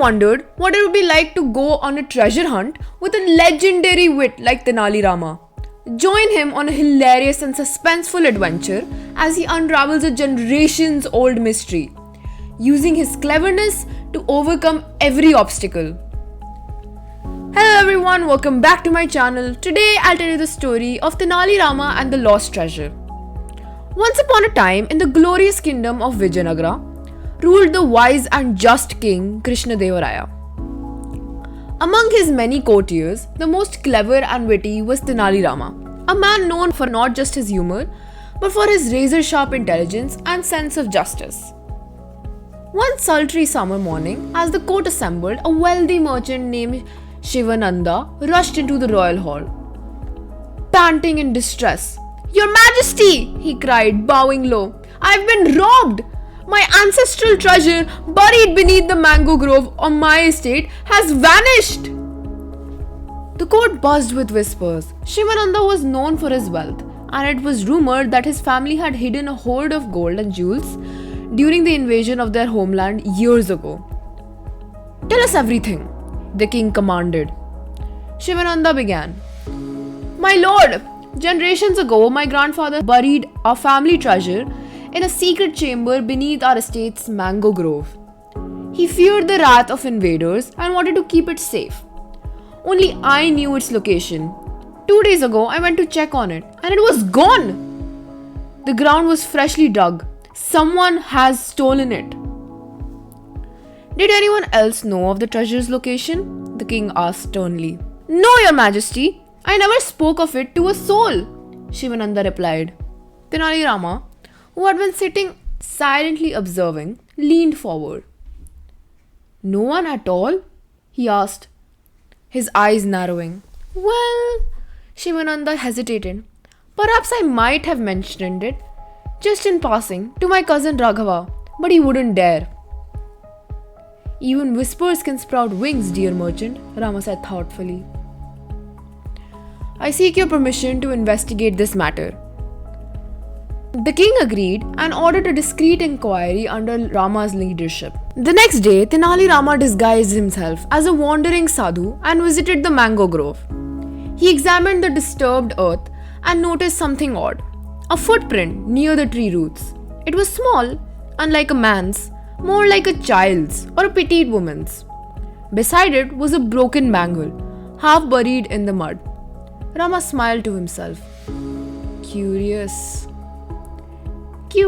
wondered what it would be like to go on a treasure hunt with a legendary wit like Tenali Rama. Join him on a hilarious and suspenseful adventure as he unravels a generations old mystery, using his cleverness to overcome every obstacle. Hello everyone, welcome back to my channel. Today I'll tell you the story of Tenali Rama and the Lost Treasure. Once upon a time, in the glorious kingdom of Vijayanagara, ruled the wise and just king Krishnadeva. Among his many courtiers, the most clever and witty was Tenali Rama, a man known for not just his humor, but for his razor-sharp intelligence and sense of justice. One sultry summer morning, as the court assembled, a wealthy merchant named Shivananda rushed into the royal hall. Panting in distress, "Your Majesty!" he cried, bowing low. "I've been robbed! My ancestral treasure, buried beneath the mango grove on my estate, has vanished!" The court buzzed with whispers. Shivananda was known for his wealth, and it was rumored that his family had hidden a hoard of gold and jewels during the invasion of their homeland years ago. "Tell us everything," the king commanded. Shivananda began. "My lord, generations ago, my grandfather buried our family treasure in a secret chamber beneath our estate's mango grove. He feared the wrath of invaders and wanted to keep it safe. Only I knew its location. 2 days ago, I went to check on it and it was gone. The ground was freshly dug. Someone has stolen it." "Did anyone else know of the treasure's location?" the king asked sternly. "No, your majesty. I never spoke of it to a soul," Shivananda replied. Tenali Rama, who had been sitting silently observing, leaned forward. "No one at all?" he asked, his eyes narrowing. "Well," Shivananda hesitated, "perhaps I might have mentioned it, just in passing, to my cousin Raghava, but he wouldn't dare." "Even whispers can sprout wings, dear merchant," Rama said thoughtfully. "I seek your permission to investigate this matter." The king agreed and ordered a discreet inquiry under Rama's leadership. The next day, Tenali Rama disguised himself as a wandering sadhu and visited the mango grove. He examined the disturbed earth and noticed something odd. A footprint near the tree roots. It was small, unlike a man's, more like a child's or a petite woman's. Beside it was a broken bangle, half buried in the mud. Rama smiled to himself. Curious. He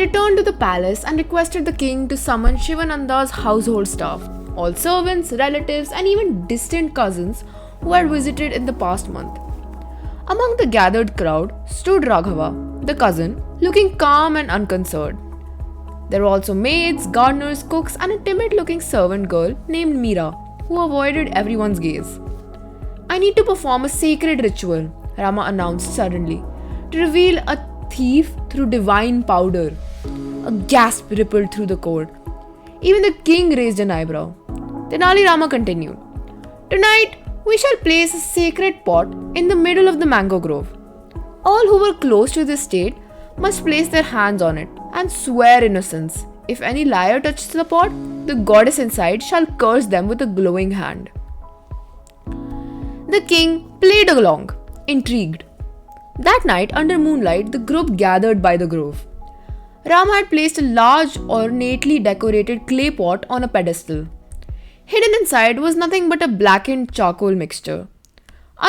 returned to the palace and requested the king to summon Shivananda's household staff, all servants, relatives, and even distant cousins who had visited in the past month. Among the gathered crowd stood Raghava, the cousin, looking calm and unconcerned. There were also maids, gardeners, cooks, and a timid-looking servant girl named Meera, who avoided everyone's gaze. "I need to perform a sacred ritual," Rama announced suddenly, "to reveal a thief through divine powder." A gasp rippled through the court. Even the king raised an eyebrow. Tenali Rama continued. "Tonight, we shall place a sacred pot in the middle of the mango grove. All who were close to the estate must place their hands on it and swear innocence. If any liar touches the pot, the goddess inside shall curse them with a glowing hand." The king played along, intrigued. That night, under moonlight, the group gathered by the grove. Rama had placed a large, ornately decorated clay pot on a pedestal. Hidden inside was nothing but a blackened charcoal mixture.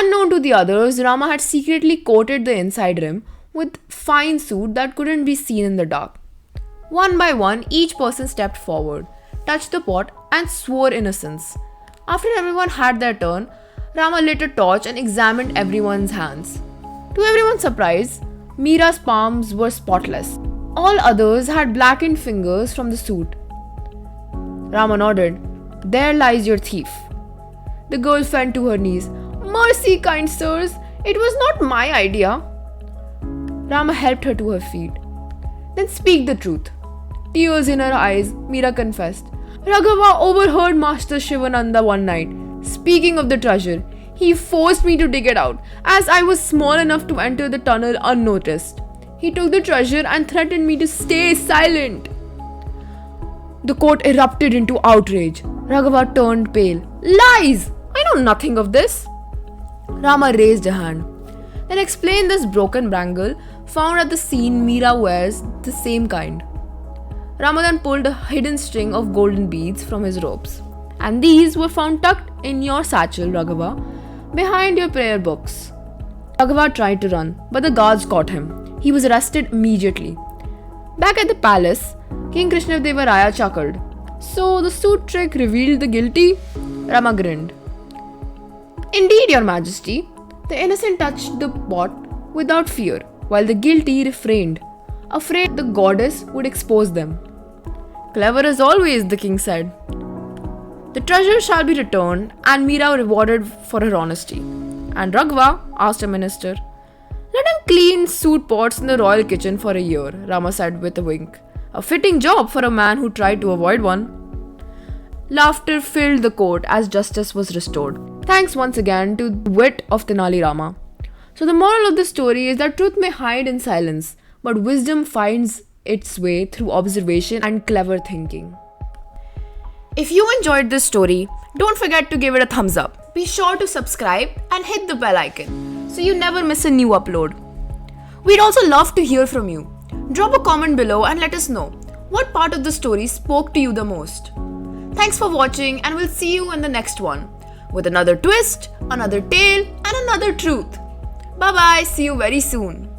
Unknown to the others, Rama had secretly coated the inside rim with fine soot that couldn't be seen in the dark. One by one, each person stepped forward, touched the pot, and swore innocence. After everyone had their turn, Rama lit a torch and examined everyone's hands. To everyone's surprise, Meera's palms were spotless. All others had blackened fingers from the soot. Rama nodded. "There lies your thief." The girl fell to her knees. "Mercy, kind sirs, it was not my idea." Rama helped her to her feet. "Then speak the truth." Tears in her eyes, Meera confessed. "Raghava overheard Master Shivananda one night speaking of the treasure. He forced me to dig it out, as I was small enough to enter the tunnel unnoticed. He took the treasure and threatened me to stay silent." The court erupted into outrage. Raghava turned pale. Lies! I know nothing of this. Rama raised a hand. Then explained this broken bangle found at the scene Meera wears the same kind. Rama then pulled a hidden string of golden beads from his robes. And these were found tucked in your satchel, Raghava, behind your prayer books. Raghava tried to run, but the guards caught him. He was arrested immediately. Back at the palace, King Krishnadevaraya chuckled. So the suit trick revealed the guilty? Rama grinned. Indeed, your majesty. The innocent touched the pot without fear, while the guilty refrained, afraid the goddess would expose them. Clever as always, the king said. The treasure shall be returned and Meera rewarded for her honesty. And Raghava asked a minister. Let him clean suit pots in the royal kitchen for a year, Rama said with a wink. A fitting job for a man who tried to avoid one. Laughter filled the court as justice was restored. Thanks once again to the wit of Tenali Rama. So the moral of the story is that truth may hide in silence, but wisdom finds its way through observation and clever thinking. If you enjoyed this story, don't forget to give it a thumbs up. Be sure to subscribe and hit the bell icon so you never miss a new upload. We'd also love to hear from you. Drop a comment below and let us know what part of the story spoke to you the most. Thanks for watching and we'll see you in the next one with another twist, another tale and another truth. Bye bye, see you very soon.